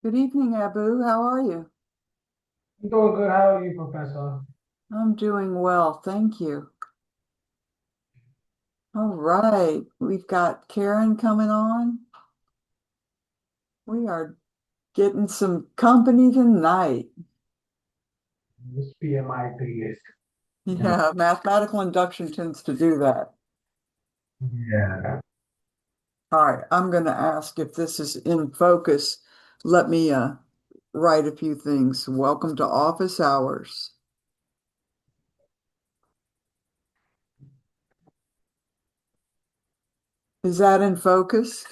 Good evening, Abu. How are you? I'm doing good. How are you, Professor? I'm doing well, thank you. All right, we've got Karen coming on. We are getting some company tonight. This PMI is. Yeah, mathematical induction tends to do that. Yeah. All right, I'm going to ask if this is in focus. Let me write a few things. Welcome to office hours. Is that in focus?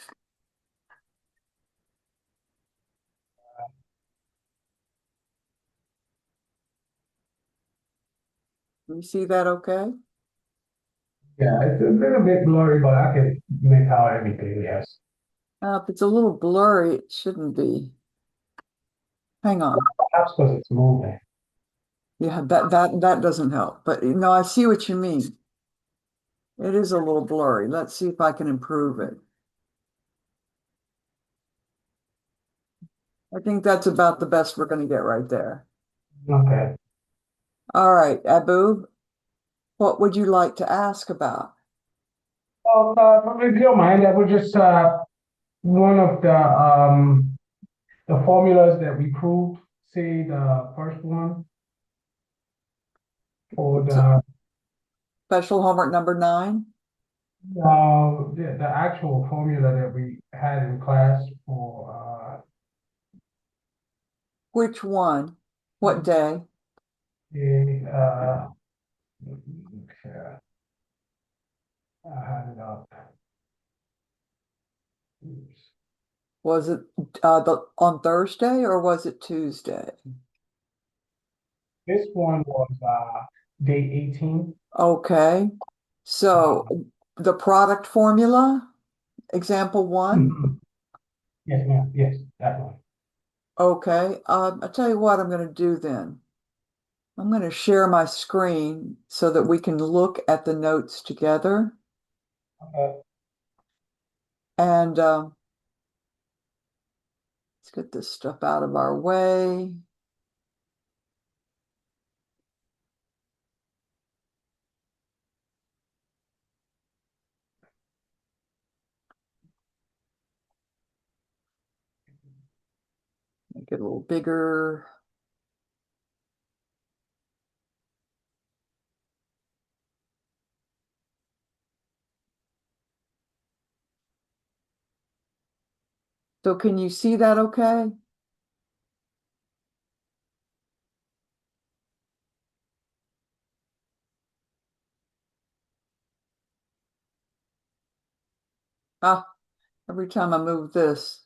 You see that okay? Yeah, it's a little bit blurry, but I can make out everything, yes. If it's a little blurry, it shouldn't be. Hang on. Perhaps because it's moving. Yeah, that doesn't help. But I see what you mean. It is a little blurry. Let's see if I can improve it. I think that's about the best we're going to get right there. Okay. All right, Abu, what would you like to ask about? Well, if you don't mind, that was just one of the formulas that we proved. Say the first one for So, the special homework number 9? the actual formula that we had in class for Which one? What day? the okay, I had it up. Oops. Was it on Thursday or was it Tuesday? This one was day 18. Okay. So Um, the product formula, example 1. mhm. Yes, ma'am. Yes, that one. Okay. I'll tell you what I'm going to do then. I'm going to share my screen so that we can look at the notes together. Okay. And let's get this stuff out of our way. Make it a little bigger. So can you see that okay? Ah, every time I move this,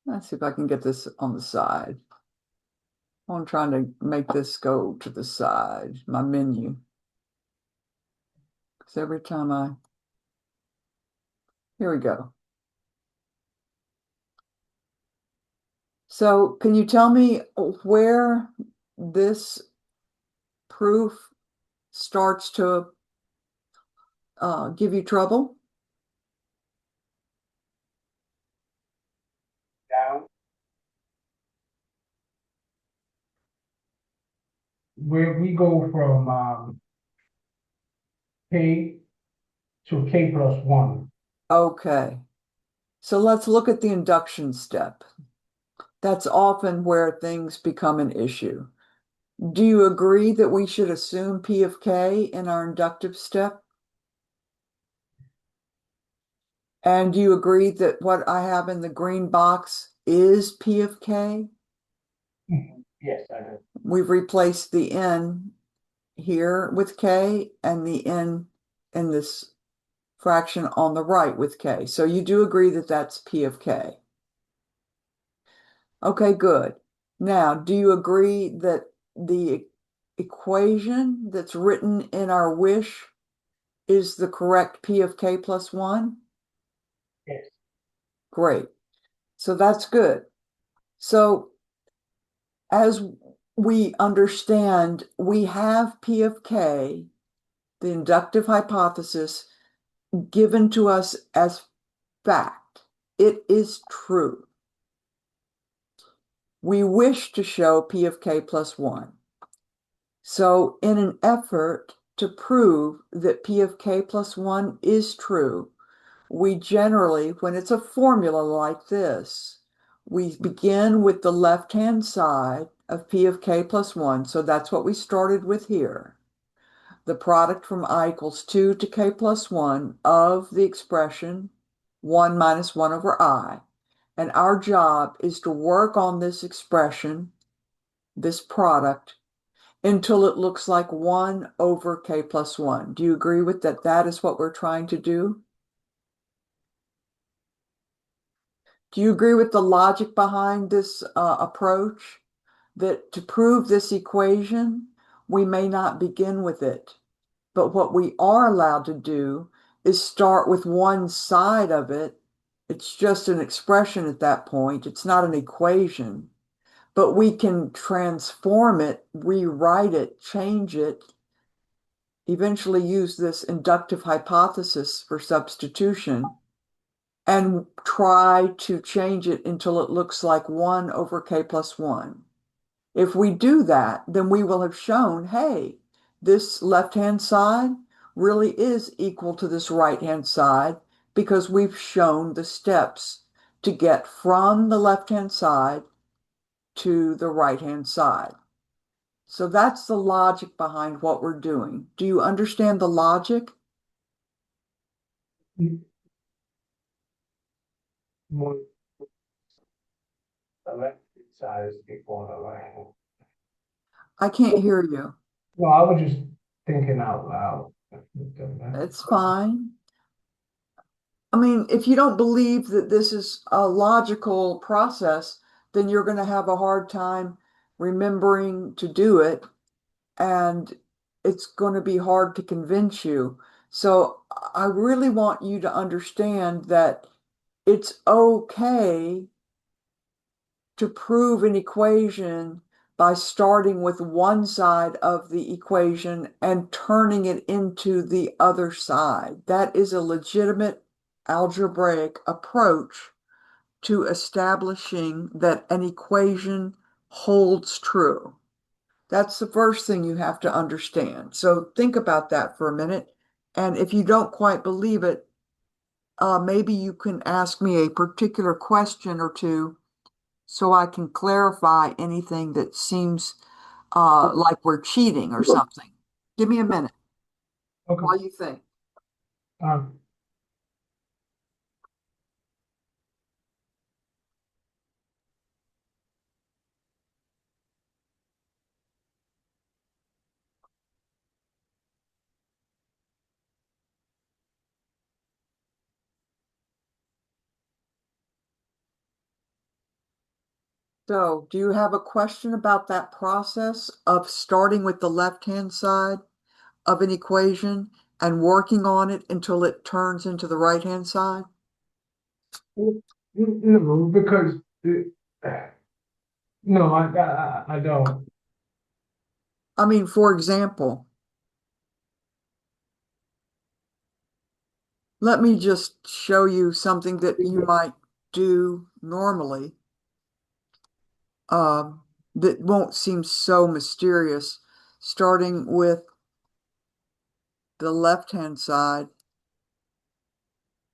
let's see if I can get this on the side. I'm trying to make this go to the side, my menu. Because every time here we go. So can you tell me where this proof starts to give you trouble? Down. Where we go from K to K plus one. Okay. So let's look at the induction step. That's often where things become an issue. Do you agree that we should assume P of K in our inductive step? And do you agree that what I have in the green box is P of K? Mhm. Yes, I do. We've replaced the N here with K and the N in this fraction on the right with K. So you do agree that that's P of K. Okay, good. Now, do you agree that the equation that's written in our wish is the correct P of K plus 1? Yes. Great. So that's good. So as we understand, we have P of K, the inductive hypothesis, given to us as fact. It is true. We wish to show P of k plus 1. So in an effort to prove that P of k plus 1 is true, we generally, when it's a formula like this, we begin with the left-hand side of P of k plus 1. So that's what we started with here. The product from I equals 2 to k plus 1 of the expression 1 minus 1 over I. And our job is to work on this expression, this product, until it looks like 1 over k plus 1. Do you agree with that? That is what we're trying to do? Do you agree with the logic behind this approach? That to prove this equation, we may not begin with it, but what we are allowed to do is start with one side of it. It's just an expression at that point. It's not an equation, but we can transform it, rewrite it, change it, eventually use this inductive hypothesis for substitution and try to change it until it looks like 1 over k plus 1. If we do that, then we will have shown, hey, this left-hand side really is equal to this right-hand side because we've shown the steps to get from the left-hand side to the right-hand side. So that's the logic behind what we're doing. Do you understand the logic? One, the left side is equal to the right. I can't hear you. No, I was just thinking out loud. It's fine. I mean, if you don't believe that this is a logical process, then you're going to have a hard time remembering to do it, and it's going to be hard to convince you. So I really want you to understand that it's okay to prove an equation by starting with one side of the equation and turning it into the other side. That is a legitimate algebraic approach to establishing that an equation holds true. That's the first thing you have to understand. So think about that for a minute. And if you don't quite believe it, maybe you can ask me a particular question or two so I can clarify anything that seems like we're cheating or something. Give me a minute Okay. while you think. Um, So, do you have a question about that process of starting with the left-hand side of an equation and working on it until it turns into the right-hand side? no, because no, I don't. I mean, for example, let me just show you something that you might do normally that won't seem so mysterious, starting with the left-hand side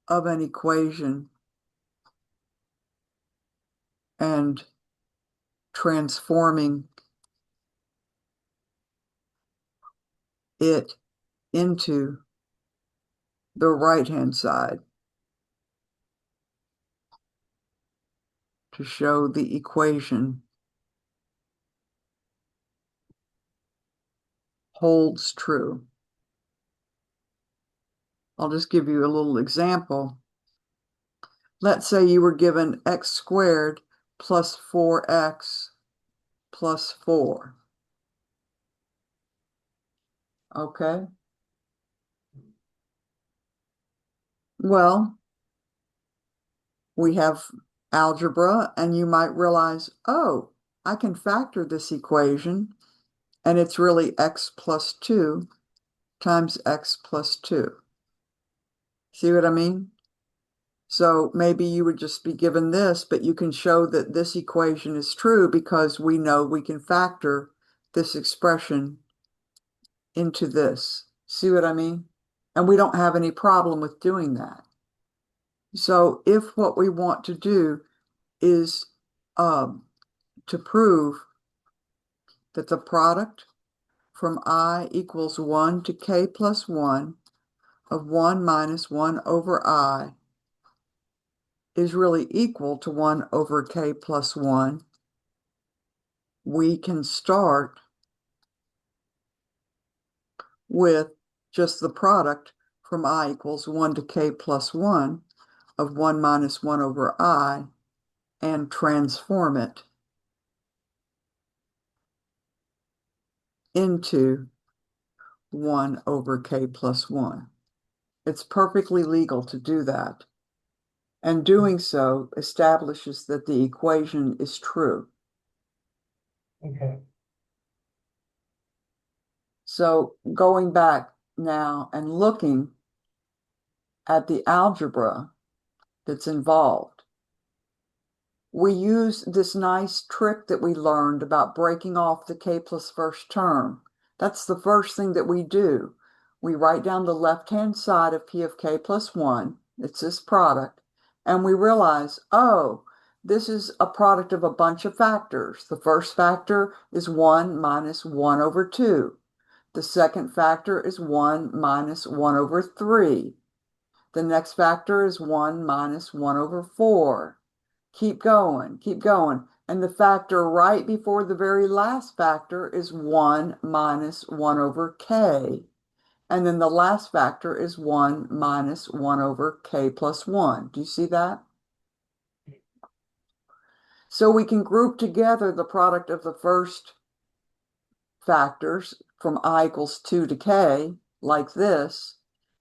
of an equation and transforming it into the right-hand side to show the equation holds true. I'll just give you a little example. Let's say you were given x squared plus 4x plus 4. Okay. Well, we have algebra, and you might realize, oh, I can factor this equation, and it's really x plus 2 times x plus 2. See what I mean? So maybe you would just be given this, but you can show that this equation is true because we know we can factor this expression into this. See what I mean? And we don't have any problem with doing that. So if what we want to do is to prove that the product from I equals 1 to k plus 1 of 1 minus 1 over I is really equal to 1 over k plus 1, we can start with just the product from I equals 1 to k plus 1 of 1 minus 1 over I and transform it into 1 over k plus 1. It's perfectly legal to do that. And doing so establishes that the equation is true. Okay. So going back now and looking at the algebra that's involved, we use this nice trick that we learned about breaking off the k plus first term. That's the first thing that we do. We write down the left-hand side of p of k plus 1. It's this product. And we realize, oh, this is a product of a bunch of factors. The first factor is 1 minus 1 over 2. The second factor is 1 minus 1 over 3. The next factor is 1 minus 1 over 4. Keep going, keep going. And the factor right before the very last factor is 1 minus 1 over k. And then the last factor is 1 minus 1 over k plus 1. Do you see that? So we can group together the product of the first factors from I equals 2 to k, like this,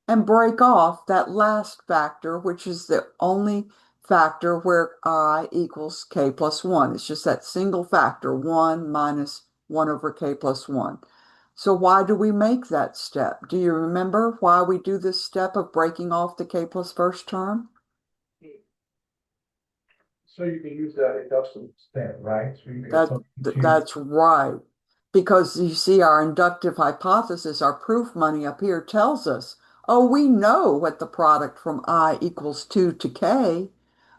and break off that last factor, which is the only factor where I equals k plus 1. It's just that single factor, 1 minus 1 over k plus 1. So why do we make that step? Do you remember why we do this step of breaking off the k plus first term? So you can use that induction step, right? So you can That, substitute. that's right. Because you see, our inductive hypothesis, our proof money up here tells us, oh, we know what the product from I equals 2 to k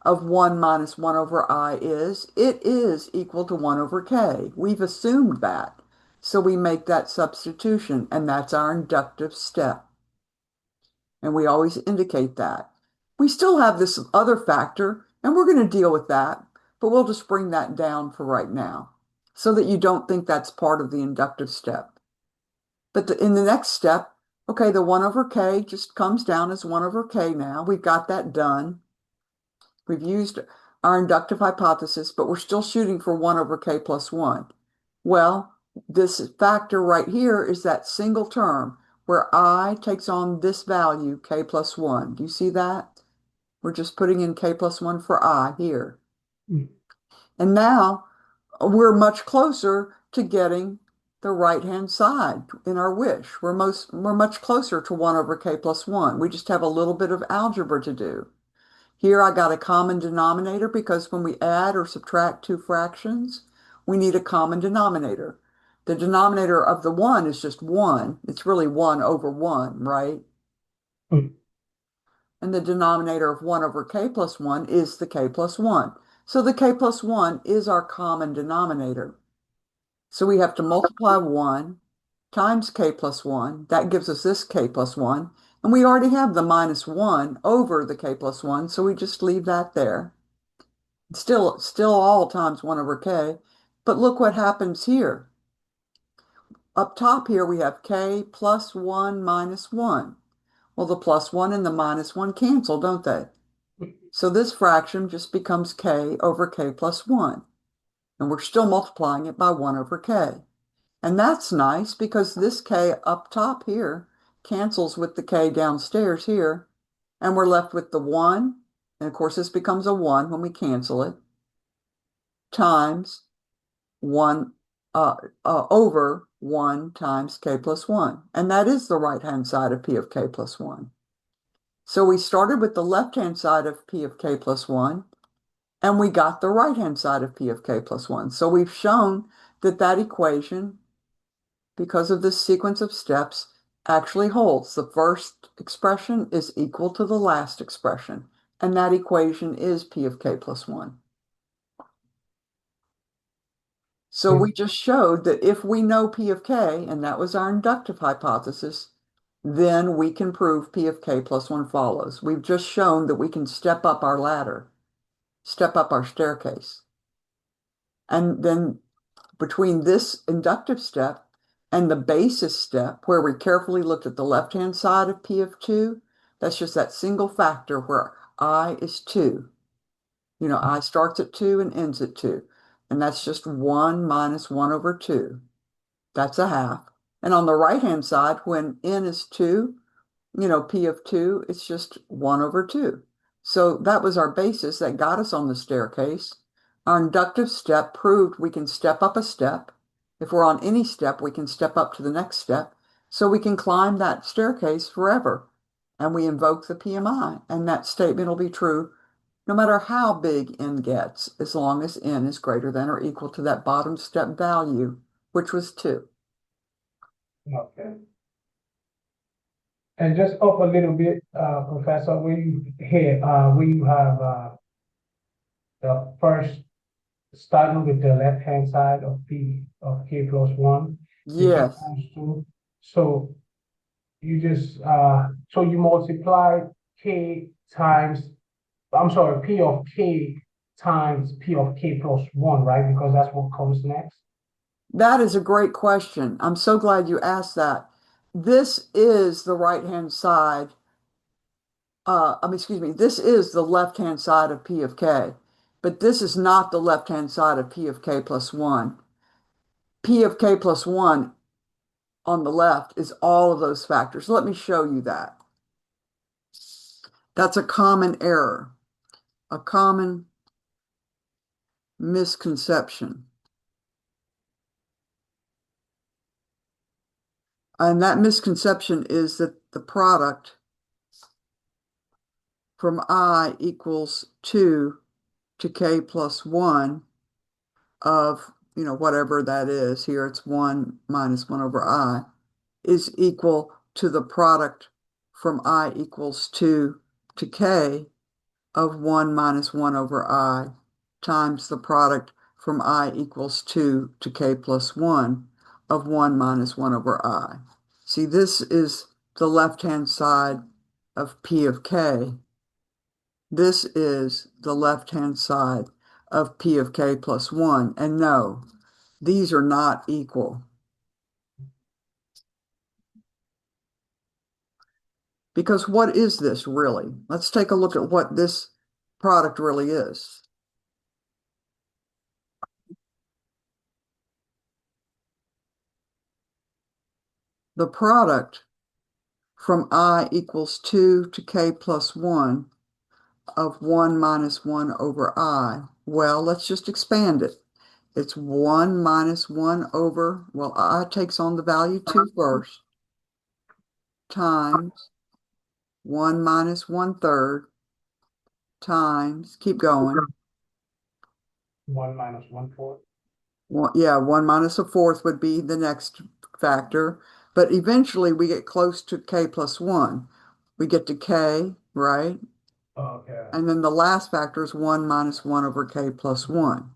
of 1 minus 1 over I is. It is equal to 1 over k. We've assumed that. So we make that substitution, and that's our inductive step. And we always indicate that. We still have this other factor, and we're going to deal with that, but we'll just bring that down for right now so that you don't think that's part of the inductive step. But in the next step, okay, the 1 over k just comes down as 1 over k now. We've got that done. We've used our inductive hypothesis, but we're still shooting for 1 over k plus 1. Well, this factor right here is that single term where I takes on this value, k plus 1. Do you see that? We're just putting in k plus 1 for I here. Mm. And now we're much closer to getting the right-hand side in our wish. We're much closer to 1 over k plus 1. We just have a little bit of algebra to do. Here I got a common denominator because when we add or subtract two fractions, we need a common denominator. The denominator of the 1 is just 1. It's really 1 over 1, right? Mm. And the denominator of 1 over k plus 1 is the k plus 1. So the k plus 1 is our common denominator. So we have to multiply 1 times k plus 1. That gives us this k plus 1. And we already have the minus 1 over the k plus 1, so we just leave that there. Still all times 1 over k. But look what happens here. Up top here we have k plus 1 minus 1. Well, the plus 1 and the minus 1 cancel, don't they? So this fraction just becomes k over k plus 1. And we're still multiplying it by 1 over k. And that's nice because this k up top here cancels with the k downstairs here. And we're left with the 1. And of course, this becomes a 1 when we cancel it, times 1 over 1 times k plus 1. And that is the right-hand side of p of k plus 1. So we started with the left-hand side of P of k plus 1, and we got the right-hand side of P of k plus 1. So we've shown that that equation, because of this sequence of steps, actually holds. The first expression is equal to the last expression, and that equation is P of k plus 1. So Yes. we just showed that if we know P of k, and that was our inductive hypothesis, then we can prove P of k plus 1 follows. We've just shown that we can step up our ladder, step up our staircase. And then between this inductive step and the basis step, where we carefully looked at the left-hand side of P of 2, that's just that single factor where I is 2. I starts at 2 and ends at 2. And that's just 1 minus 1 over 2. That's a half. And on the right-hand side, when n is 2, P of 2, it's just 1 over 2. So that was our basis that got us on the staircase. Our inductive step proved we can step up a step. If we're on any step, we can step up to the next step. So we can climb that staircase forever. And we invoke the PMI. And that statement will be true no matter how big n gets, as long as n is greater than or equal to that bottom step value, which was 2. Okay. And just up a little bit, Professor, we have the first starting with the left-hand side of P of k plus 1, the k Yes. times 2. So so you multiply k times, I'm sorry, P of k times P of k plus 1, right? Because that's what comes next. That is a great question. I'm so glad you asked that. This is the right-hand side. Excuse me, this is the left-hand side of P of K, but this is not the left-hand side of P of K plus 1. P of K plus 1 on the left is all of those factors. Let me show you that. That's a common error, a common misconception. And that misconception is that the product from I equals 2 to k plus 1 of, whatever that is. Here it's 1 minus 1 over I is equal to the product from I equals 2 to k of 1 minus 1 over I times the product from I equals 2 to k plus 1 of 1 minus 1 over I. See, this is the left-hand side of P of k. This is the left-hand side of P of k plus 1. And no, these are not equal. Because what is this really? Let's take a look at what this product really is. The product from I equals 2 to k plus 1 of 1 minus 1 over I. Well, let's just expand it. It's 1 minus 1 over, well, I takes on the value 2 first, times 1 minus 1/3 times, keep going. 1 minus 1/4. Yeah, 1 minus 1/4 would be the next factor. But eventually we get close to k plus 1. We get to k, right? Okay. And then the last factor is 1 minus 1 over k plus 1.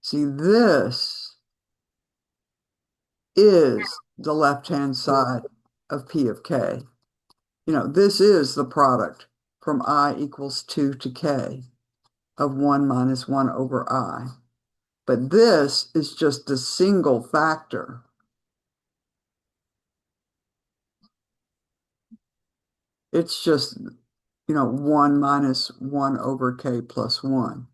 See, this is the left-hand side of P of k. This is the product from I equals 2 to k of 1 minus 1 over I. But this is just a single factor. It's just, 1 minus 1 over k plus 1.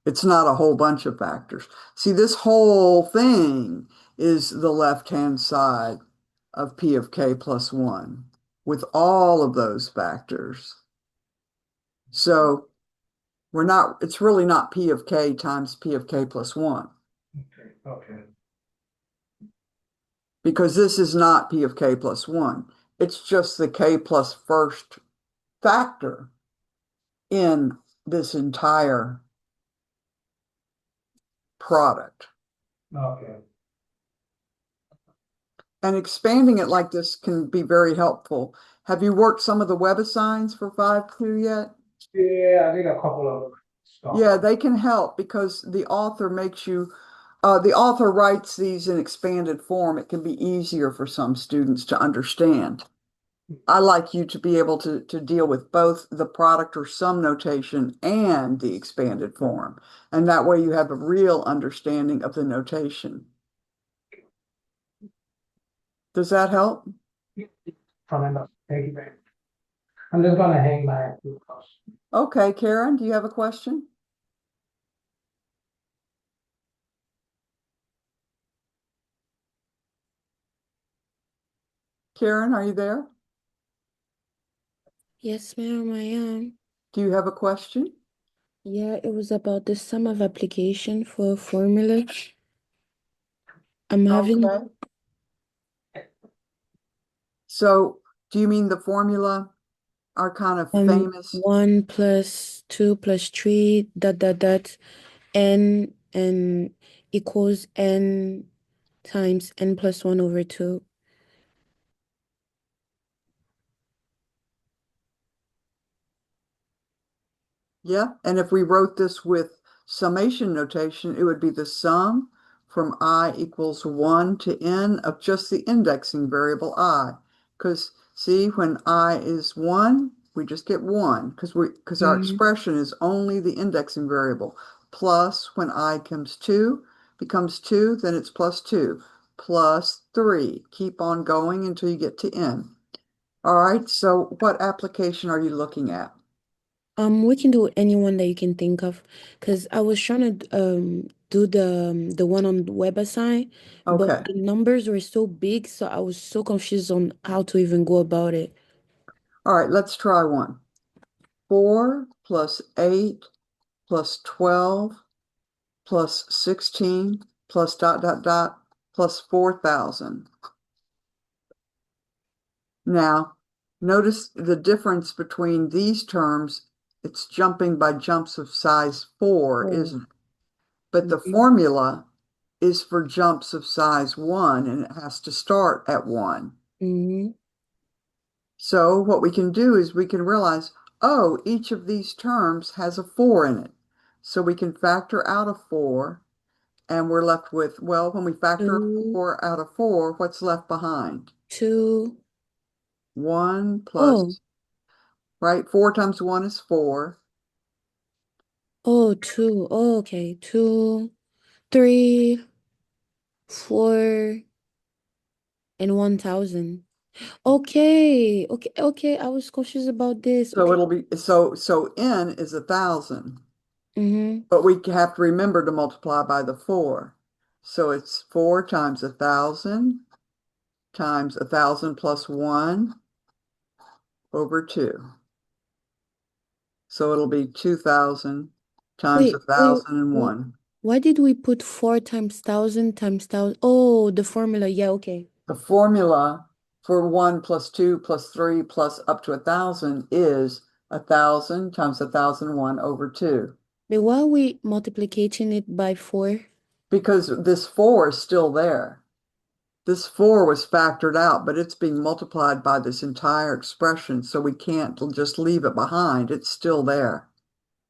It's not a whole bunch of factors. See, this whole thing is the left-hand side of P of k plus 1 with all of those factors. So it's really not P of k times P of k plus 1 Okay. because this is not P of k plus 1. It's just the K plus first factor in this entire product. Okay. And expanding it like this can be very helpful. Have you worked some of the web assigns for 5.2 yet? Yeah, I did a couple of stuff. Yeah, they can help because the author writes these in expanded form. It can be easier for some students to understand. I like you to be able to deal with both the product or sum notation and the expanded form. And that way you have a real understanding of the notation. Does that help? Tremendous. Thank you very much. I'm just gonna hang my because Okay, Karen, do you have a question? Karen, are you there? Yes, ma'am, I am. Do you have a question? Yeah, it was about the sum of application for a formula. I'm having Okay. So, do you mean the formula are kind of famous? 1 plus 2 plus 3 dot dot dot n and equals n times n plus 1 over 2. Yeah, and if we wrote this with summation notation, it would be the sum from I equals 1 to n of just the indexing variable I. Because see, when I is 1, we just get 1 because our Mm-hmm. expression is only the indexing variable. Plus, when I comes 2, becomes 2, then it's plus 2. Plus 3. Keep on going until you get to n. All right, so what application are you looking at? We can do any one that you can think of, because I was trying to do the one on the WebAssign, but Okay. the numbers were so big, so I was so confused on how to even go about it. All right, let's try one. 4 plus 8 plus 12 plus 16 plus dot dot dot plus 4,000. Now, notice the difference between these terms. It's jumping by jumps of size 4, Oh. isn't it? But the Mhm. formula is for jumps of size 1, and it has to start at 1. Mhm. So what we can do is we can realize, oh, each of these terms has a 4 in it. So we can factor out a 4, and we're left with, well, when we factor a Two, 4 out of 4, what's left behind? two. 1 Oh, plus, right? 4 times 1 is 4. oh, two. Oh, okay. 2, 3, 4, and 1,000. Okay, okay, okay. I was confused about this. So Okay. it'll be, so n is 1,000, Mm-hmm. but we have to remember to multiply by the 4. So it's 4 times 1,000 times 1,000 plus 1 over 2. So it'll be 2,000 times Wait. 1,001. Why did we put 4 times 1,000 times 1,000? Oh, the formula. Yeah, okay. The formula for 1 plus 2 plus 3 plus up to 1,000 is 1,000 times 1,001 over 2. But why are we multiplicating it by 4? Because this 4 is still there. This 4 was factored out, but it's being multiplied by this entire expression, so we can't just leave it behind. It's still there.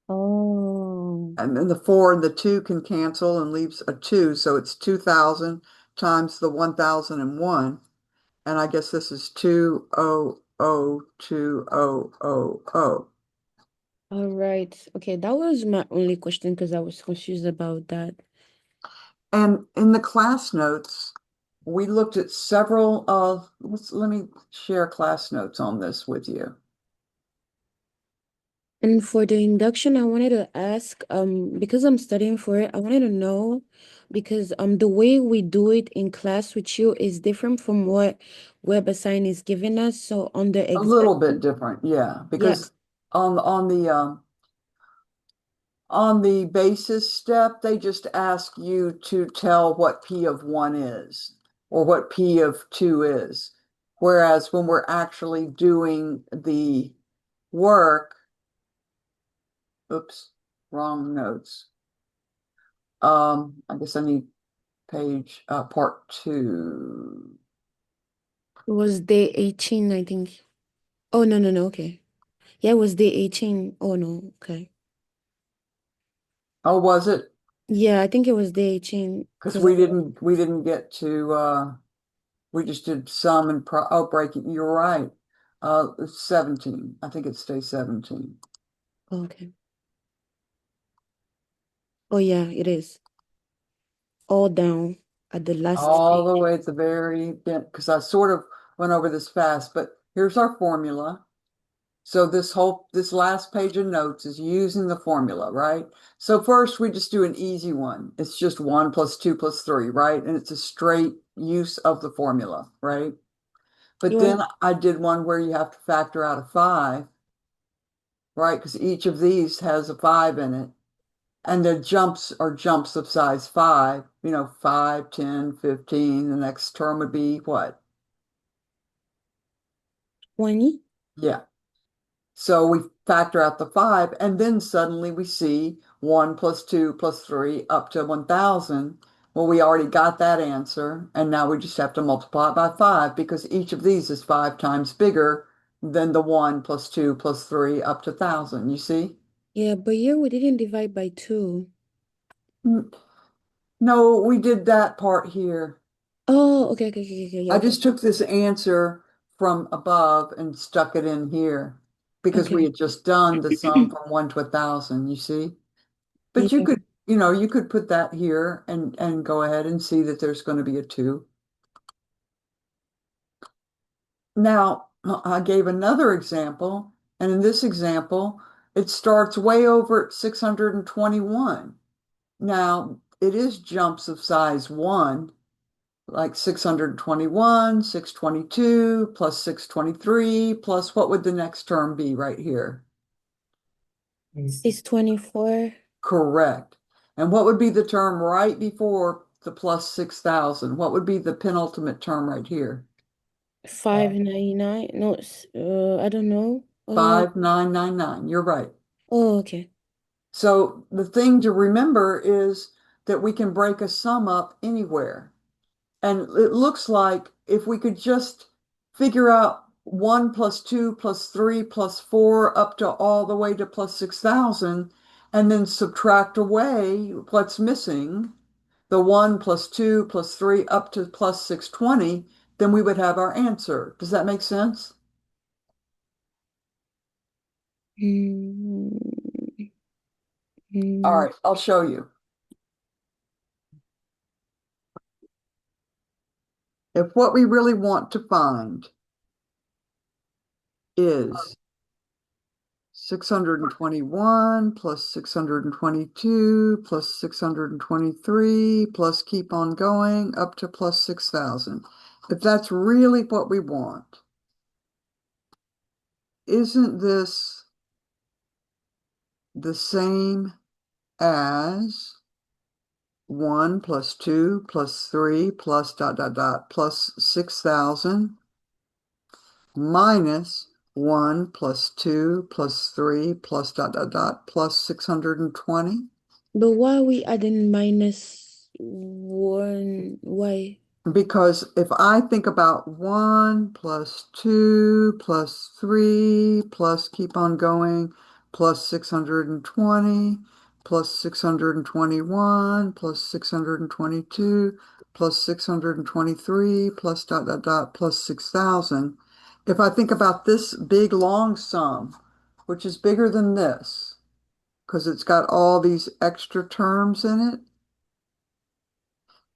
Oh. And then the 4 and the 2 can cancel and leaves a 2, so it's 2,000 times the 1,001. And I guess this is 200,2000. All right. Okay, that was my only question because I was confused about that. And in the class notes, we looked at several of, let me share class notes on this with you. And for the induction, I wanted to ask, because I'm studying for it, I wanted to know because the way we do it in class with you is different from what WebAssign is giving us. So on the A little exam, bit different, yeah, yeah. because on the basis step, they just ask you to tell what P of 1 is or what P of 2 is. Whereas when we're actually doing the work, oops, wrong notes. I guess I need page part 2. It was day 18, I think. Oh, no, no, no. Okay. Yeah, it was day 18. Oh, no. Okay. Oh, was it? Yeah, I think it was day 18 Because because we didn't get to we just did sum and breaking. You're right. 17. I think it's day 17. okay. Oh, yeah, it is. All down at the last All the page. way at the very end, because I sort of went over this fast, but here's our formula. So this last page of notes is using the formula, right? So first we just do an easy one. It's just 1 plus 2 plus 3, right? And it's a straight use of the formula, right? But You then want I did one where you have to factor out a 5, right? Because each of these has a 5 in it. And the jumps are jumps of size 5, 5, 10, 15. The next term would be what? 20? Yeah. So we factor out the 5, and then suddenly we see 1 plus 2 plus 3 up to 1,000. Well, we already got that answer, and now we just have to multiply it by 5 because each of these is 5 times bigger than the 1 plus 2 plus 3 up to 1,000. You see? Yeah, but here we didn't divide by 2. N- No, we did that part here. Oh, okay, okay, okay, okay, yeah, I okay. just took this answer from above and stuck it in here because we Okay. had just done the sum from 1 to 1,000, you see? But Yeah. you could put that here and go ahead and see that there's going to be a 2. Now, I gave another example, and in this example, it starts way over at 621. Now, it is jumps of size 1, like 621, 622, plus 623, plus what would the next term be right here? 624, Correct. And what would be the term right before the plus 6,000? What would be the penultimate term right here? 599. No, I don't know. 5999. You're right. Oh, okay. So the thing to remember is that we can break a sum up anywhere. And it looks like if we could just figure out 1 plus 2 plus 3 plus 4 up to all the way to plus 6,000, and then subtract away what's missing, the 1 plus 2 plus 3 up to plus 620, then we would have our answer. Does that make sense? Mm, All mm, right, I'll show you. If what we really want to find is 621 plus 622 plus 623 plus keep on going up to plus 6,000. If that's really what we want, isn't this the same as 1 plus 2 plus 3 plus dot dot dot plus 6,000 minus 1 plus 2 plus 3 plus dot dot dot plus 620? but why are we adding minus 1? Why? Because if I think about 1 plus 2 plus 3 plus keep on going plus 620 plus 621 plus 622 plus 623 plus dot dot dot plus 6,000. If I think about this big long sum, which is bigger than this, because it's got all these extra terms in it,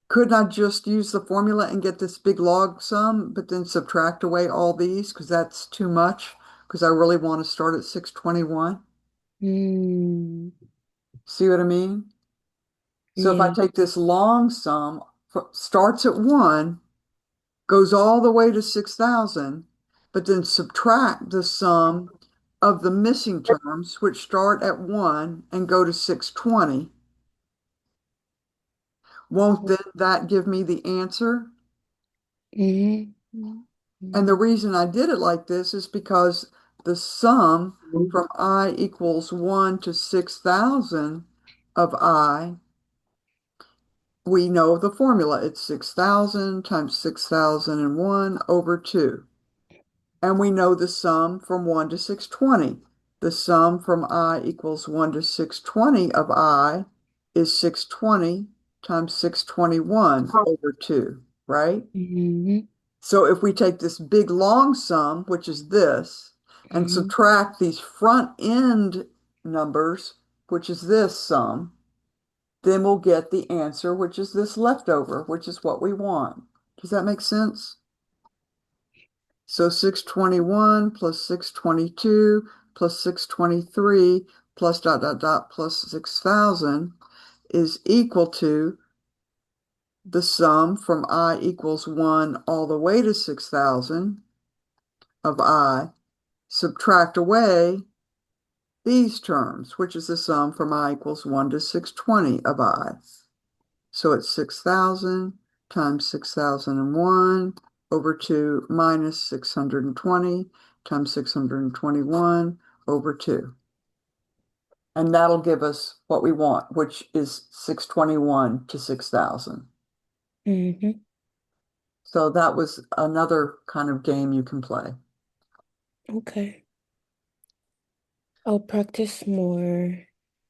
couldn't I just use the formula and get this big log sum, but then subtract away all these because that's too much? Because I really want to start at 621. Mm, See what I mean? So if I yeah. take this long sum, starts at 1, goes all the way to 6,000, but then subtract the sum of the missing terms, which start at 1 and go to 620, won't then that give me the answer? Mm-hmm. And the Mhm. reason I did it like this is because the sum from I equals 1 to 6,000 of I, we know the formula. It's 6,000 times 6,001 over 2. And we know the sum from 1 to 620. The sum from I equals 1 to 620 of I is 620 times 621 over 2, right? Mhm. So if we take this big long sum, which is this, and Mhm. subtract these front end numbers, which is this sum, then we'll get the answer, which is this leftover, which is what we want. Does that make sense? So 621 plus 622 plus 623 plus dot dot dot plus 6,000 is equal to the sum from I equals 1 all the way to 6,000 of I, subtract away these terms, which is the sum from I equals 1 to 620 of I. So it's 6,000 times 6,001 over 2 minus 620 times 621 over 2. And that'll give us what we want, which is 621 to 6,000. Mhm. So that was another kind of game you can play. Okay. I'll practice more.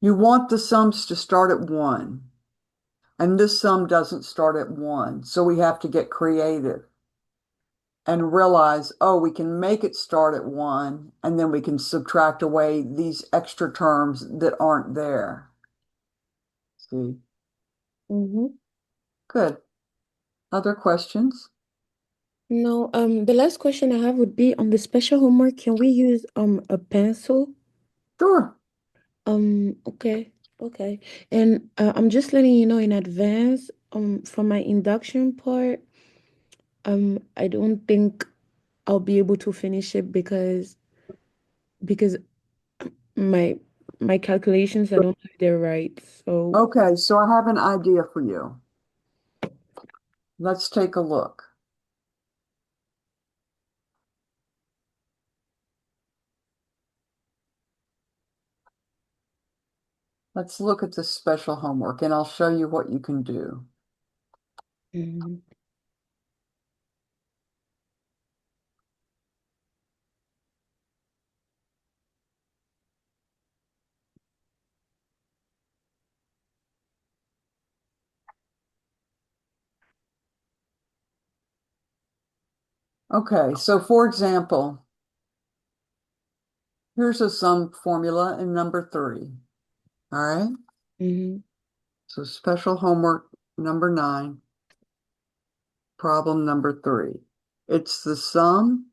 You want the sums to start at 1, and this sum doesn't start at 1. So we have to get creative and realize, oh, we can make it start at 1, and then we can subtract away these extra terms that aren't there. See, Mhm. good. Other questions? No, the last question I have would be on the special homework, can we use a pencil? Sure. Okay, okay. And I'm just letting you know in advance, for my induction part, I don't think I'll be able to finish it because my my calculations, I don't know if they're right. So, Okay, so I have an idea for you. Let's take a look. Let's look at the special homework, and I'll show you what you can do. mhm, Okay, so for example, here's a sum formula in number 3. All right, mhm, so special homework number 9, problem number 3. It's the sum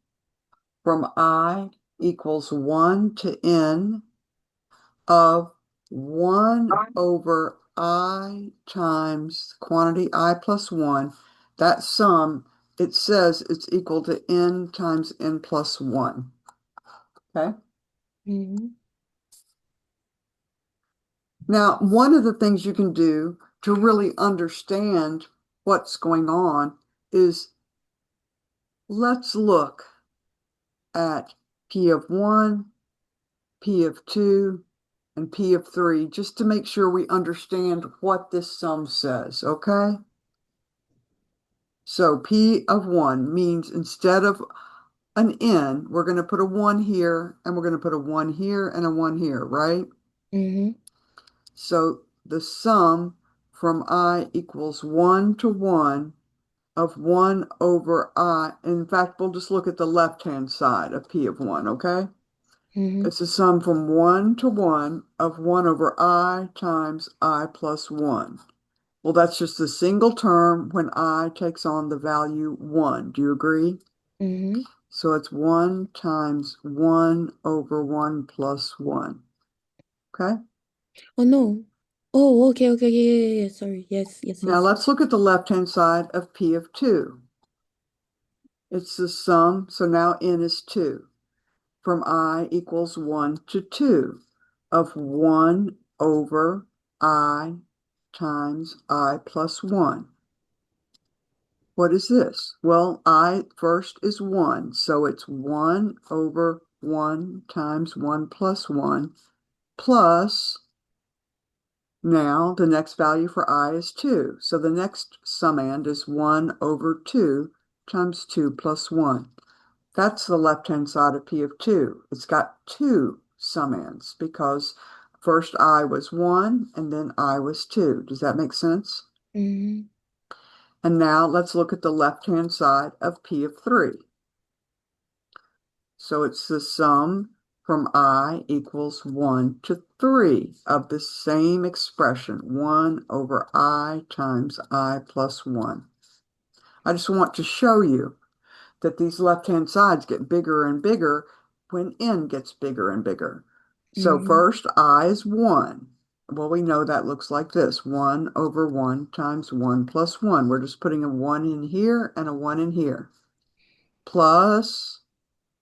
from I equals 1 to n of 1 over I times quantity I plus 1. That sum, it says it's equal to n times n plus 1. Okay. mhm, Now, one of the things you can do to really understand what's going on is let's look at P of 1, P of 2, and P of 3, just to make sure we understand what this sum says, okay? So P of 1 means instead of an N, we're going to put a 1 here, and we're going to put a 1 here and a 1 here, right? mhm, So the sum from I equals 1 to 1 of 1 over I. In fact, we'll just look at the left-hand side of P of 1, okay? mhm, It's a sum from 1 to 1 of 1 over I times I plus 1. Well, that's just a single term when I takes on the value 1. Do you agree? mhm. So it's 1 times 1 over 1 plus 1. Okay? Oh no. Oh, okay, okay, yeah, yeah, yeah, yeah. Sorry. Yes, yes, Now yes. let's look at the left-hand side of P of 2. It's the sum, so now n is 2, from I equals 1 to 2 of 1 over I times I plus 1. What is this? Well, I first is 1, so it's 1 over 1 times 1 plus 1 plus, now the next value for I is 2. So the next summand is 1 over 2 times 2 plus 1. That's the left-hand side of P of 2. It's got two summands because first I was 1 and then I was 2. Does that make sense? Mm-hmm. And now let's look at the left-hand side of P of 3. So it's the sum from I equals 1 to 3 of the same expression, 1 over I times I plus 1. I just want to show you that these left-hand sides get bigger and bigger when n gets bigger and bigger. So Mm-hmm. first, I is 1. Well, we know that looks like this, 1 over 1 times 1 plus 1. We're just putting a 1 in here and a 1 in here. Plus,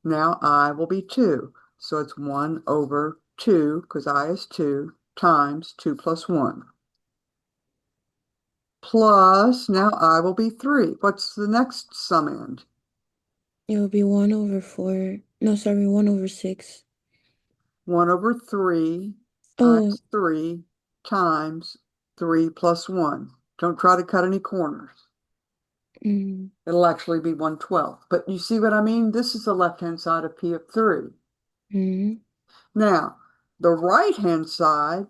now I will be 2. So it's 1 over 2, because I is 2, times 2 plus 1. Plus, now I will be 3. What's the next summand? It will be 1/4. No, sorry, 1/6. 1 over 3, I Oh, is 3, times 3 plus 1. Don't try to cut any corners. mm, It'll actually be 1/12. But you see what I mean? This is the left-hand side of P of 3. mm-hmm. Now, the right-hand side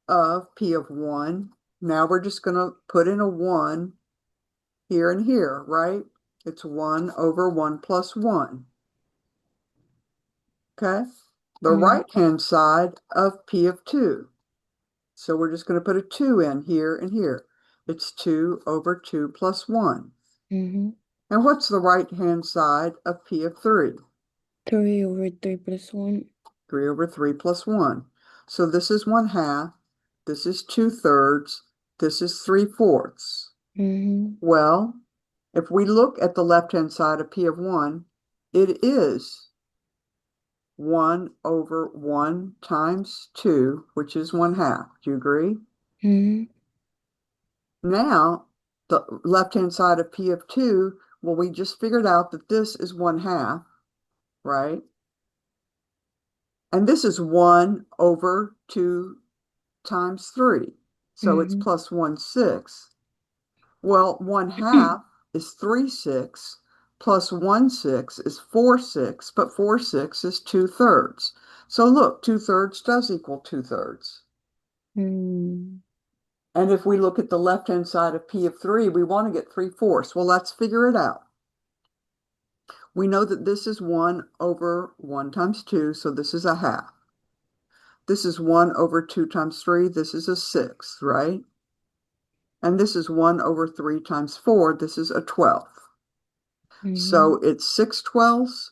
of P of 1, now we're just going to put in a 1 here and here, right? It's 1 over 1 plus 1. Okay? The Mm-hmm. right-hand side of P of 2. So we're just going to put a 2 in here and here. It's 2 over 2 plus 1. Mm-hmm. And what's the right-hand side of P of 3? 3/3 plus 1. 3 over 3 plus 1. So this is 1/2. This is 2/3. This is 3/4. Mm-hmm. Well, if we look at the left-hand side of P of 1, it is 1 over 1 times 2, which is 1/2. Do you agree? Mm-hmm. Now, the left-hand side of P of 2, well, we just figured out that this is 1/2, right? And this is 1 over 2 times 3. So it's Mm-hmm. plus 1/6. Well, 1/2 is 3/6, plus 1/6 is 4/6, but 4/6 is 2/3. So look, 2/3 does equal 2/3. Mm-hmm. And if we look at the left-hand side of P of 3, we want to get 3/4. Well, let's figure it out. We know that this is 1 over 1 times 2, so this is a half. This is 1 over 2 times 3, this is a sixth, right? And this is 1 over 3 times 4, this is a 12th. Mm-hmm. So it's 6/12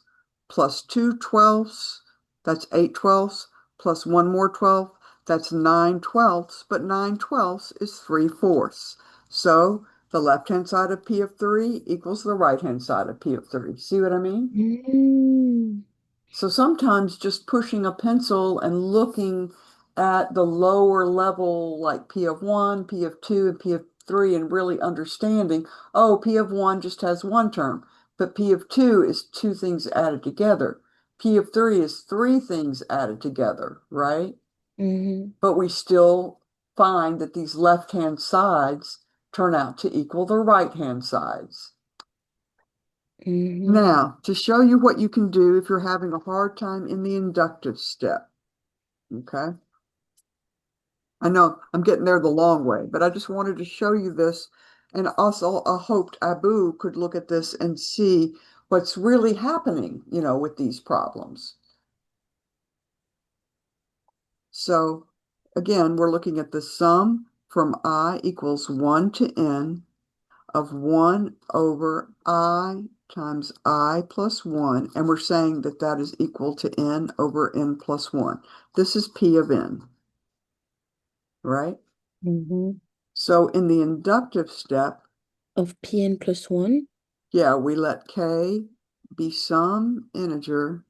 plus 2/12, that's 8/12, plus one more 12, that's 9/12, but 9/12 is 3/4. So the left-hand side of P of 3 equals the right-hand side of P of 3. See what I mean? Mm-hmm. So sometimes just pushing a pencil and looking at the lower level, like P of 1, P of 2, and P of 3, and really understanding, oh, P of 1 just has one term, but P of 2 is two things added together. P of 3 is three things added together, right? Mm-hmm. But we still find that these left-hand sides turn out to equal the right-hand sides. Mm-hmm. Now, to show you what you can do if you're having a hard time in the inductive step, okay? I know I'm getting there the long way, but I just wanted to show you this. And also, I hoped Abu could look at this and see what's really happening, with these problems. So again, we're looking at the sum from I equals 1 to n of 1 over I times I plus 1, and we're saying that that is equal to n over n plus 1. This is P of n, right? Mm-hmm. So in the inductive step, Of Pn plus 1. yeah, we let k be some integer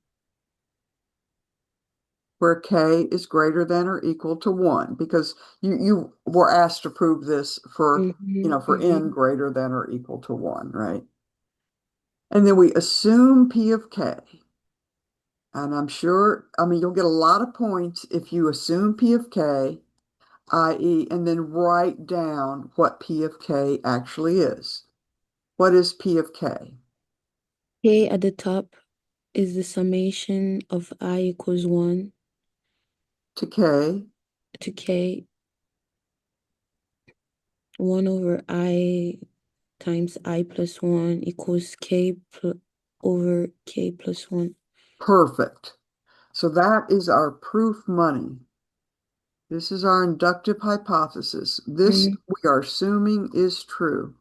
where k is greater than or equal to 1, because you were asked to prove this for, Mm-hmm, for n mm-hmm. greater than or equal to 1, right? And then we assume P of k. And I'm sure, I mean, you'll get a lot of points if you assume P of k, i.e., and then write down what P of k actually is. What is P of k? K at the top is the summation of I equals 1 To k to K, 1 over I times I plus 1 equals over K plus 1. perfect. So that is our proof money. This is our inductive hypothesis. This Mhm. we are assuming is true.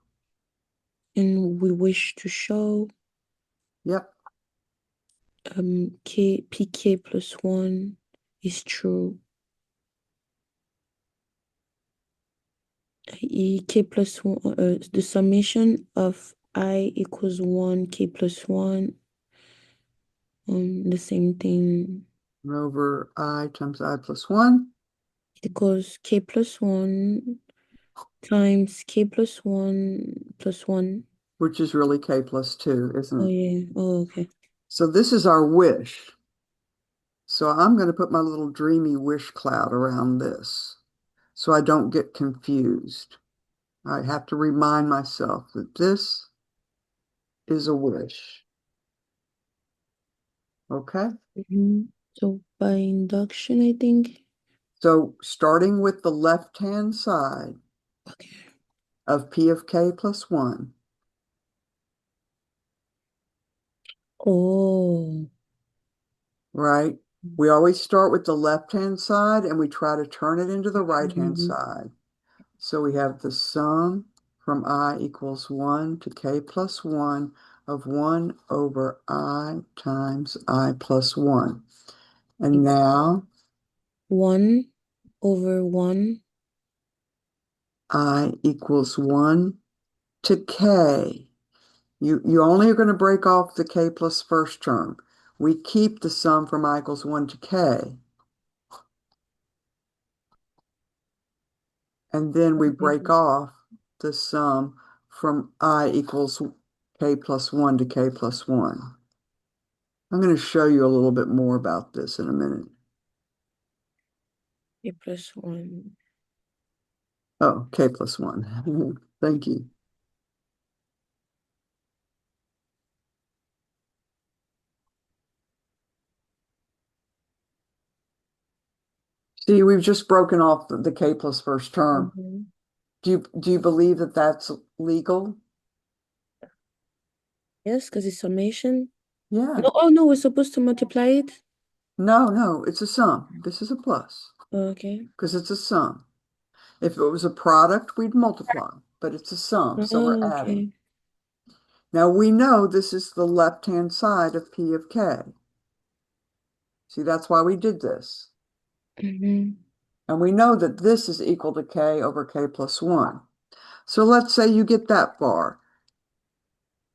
And we wish to show Yep, PK plus 1 is true, i.e. K plus 1, the summation of I equals 1, K plus 1, the same thing, over I times I plus 1, equals K plus 1 times K plus 1 plus 1. which is really k plus 2, isn't Oh, it? yeah. Oh, okay. So this is our wish. So I'm going to put my little dreamy wish cloud around this so I don't get confused. I have to remind myself that this is a wish. Okay? So by induction, I think. So starting with the left-hand side Okay. of P of k plus 1, Oh. right? We always start with the left-hand side and we try to turn it into the right-hand Mhm. side. So we have the sum from I equals 1 to k plus 1 of 1 over I times I plus 1. And It's now 1 over 1. I equals 1 to k. You only are going to break off the k plus first term. We keep the sum from I equals 1 to k. And then we break off the sum from I equals k plus 1 to k plus 1. I'm going to show you a little bit more about this in a minute. A plus 1. Oh, k plus 1. Thank you. See, we've just broken off the k plus first term. Mhm. Do you believe that that's legal? Yes, because it's summation. Yeah. No, oh no, we're supposed to multiply it. No, it's a sum. This is a plus Okay. because it's a sum. If it was a product, we'd multiply, but it's a sum, so we're Oh, adding. okay. Now we know this is the left-hand side of P of k. See, that's why we did this. Mm-hmm. And we know that this is equal to k over k plus 1. So let's say you get that far.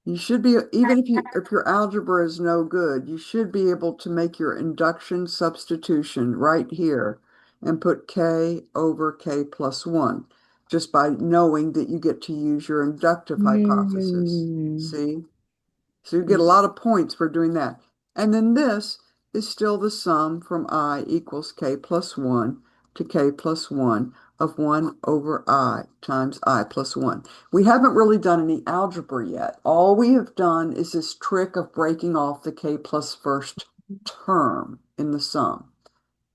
You should be, even if your algebra is no good, you should be able to make your induction substitution right here and put k over k plus 1 just by knowing that you get to use your inductive hypothesis. Mm. See? So you get a lot of points for doing that. And then this is still the sum from I equals k plus 1 to k plus 1 of 1 over I times I plus 1. We haven't really done any algebra yet. All we have done is this trick of breaking off the k plus first term in the sum,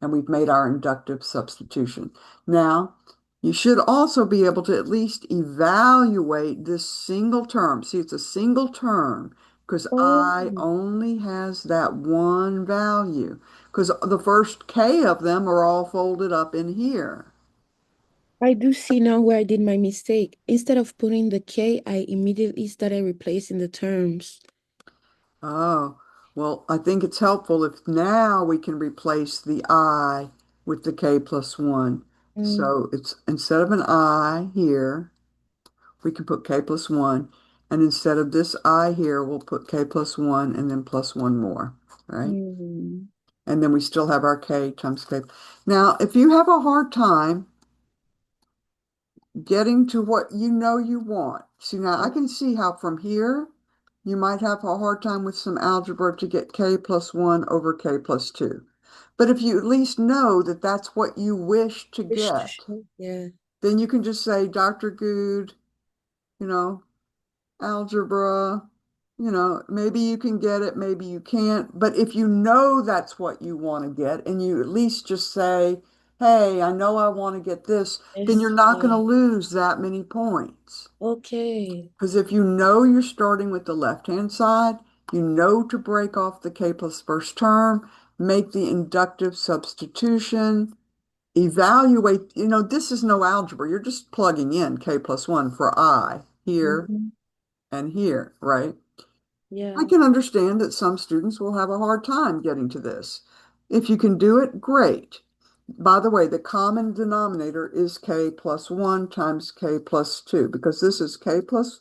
and we've made our inductive substitution. Now, you should also be able to at least evaluate this single term. See, it's a single term because Oh, I only has that one value because the first k of them are all folded up in here. I do see now where I did my mistake. Instead of putting the K, I immediately started replacing the terms. Oh, well, I think it's helpful if now we can replace the I with the k plus 1. Mm. So it's instead of an I here, we can put k plus 1. And instead of this I here, we'll put k plus 1 and then plus 1 more, right? Mm. And then we still have our k times k. Now, if you have a hard time getting to what you know you want, see, now I can see how from here you might have a hard time with some algebra to get k plus 1 over k plus 2. But if you at least know that that's what you wish to Wish to get, show. Yeah. then you can just say, Dr. Good, you know, algebra, maybe you can get it, maybe you can't. But if you know that's what you want to get, and you at least just say, hey, I know I want to get this, then you're Yes. not going to Yeah. lose that many points. Okay. Because if you know you're starting with the left-hand side, you know to break off the k plus first term, make the inductive substitution, evaluate, this is no algebra. You're just plugging in k plus 1 for I here Mm-hmm. and here, right? I Yeah. can understand that some students will have a hard time getting to this. If you can do it, great. By the way, the common denominator is k plus 1 times k plus 2, because this is k plus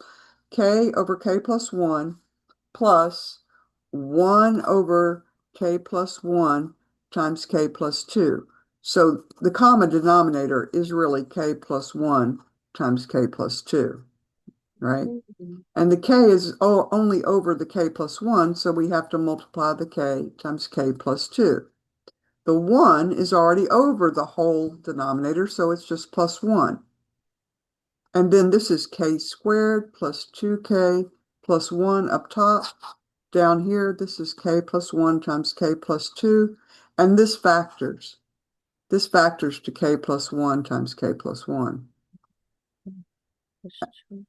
k over k plus 1 plus 1 over k plus 1 times k plus 2. So the common denominator is really k plus 1 times k plus 2, right? Mhm. And the k is only over the k plus 1, so we have to multiply the k times k plus 2. The 1 is already over the whole denominator, so it's just plus 1. And then this is k squared plus 2k plus 1 up top. Down here, this is k plus 1 times k plus 2. And this factors. This factors to k plus 1 times k plus 1. That's true.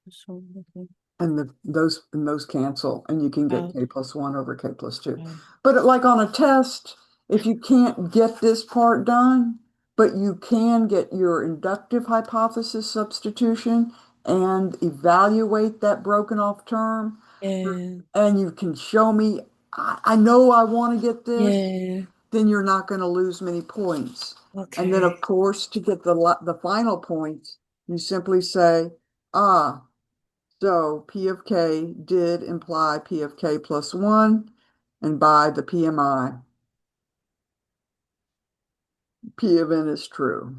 That's so okay. And those cancel, and you can get Wow. k plus 1 over k plus 2. Wow. But like on a test, if you can't get this part done, but you can get your inductive hypothesis substitution and evaluate that broken off term, Yeah. and you can show me, I know I want to get this, Yeah. then you're not going to lose many points. And then, of Okay. course, to get the final points, you simply say, ah, so P of K did imply P of K plus 1, and by the PMI, P of n is true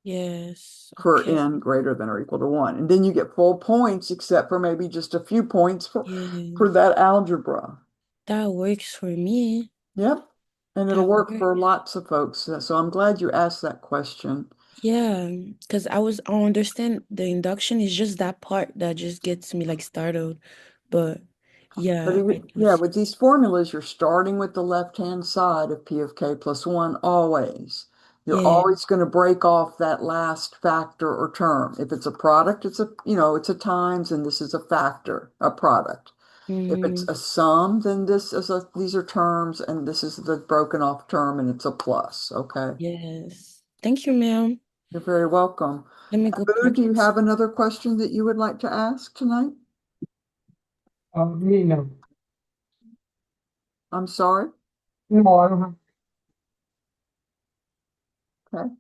Yes. for Okay. n greater than or equal to 1. And then you get full points, except for maybe just a few points for Yeah. that algebra. That works for me. Yep. And it'll That work for works. lots of folks. So I'm glad you asked that question. Yeah, because I understand the induction is just that part that just gets me like startled. But But yeah, I even, do yeah, see. with these formulas, you're starting with the left-hand side of P of K plus 1 always. You're Yeah. always going to break off that last factor or term. If it's a product, it's a times, and this is a factor, a product. If it's Mm, a sum, then these are terms, and this is the broken off term, and it's a plus, okay? yes. Thank you, ma'am. You're very welcome. Let me go Boo, do you practice. have another question that you would like to ask tonight? Me, no. I'm sorry. No, I don't have. Okay.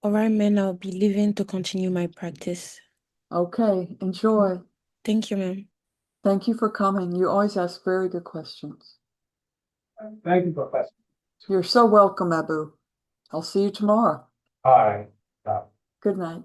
All right, man, I'll be leaving to continue my practice. Okay. Enjoy. Thank you, ma'am. Thank you for coming. You always ask very good questions. Thank you, Professor. You're so welcome, Abu. I'll see you tomorrow. All right. Good night.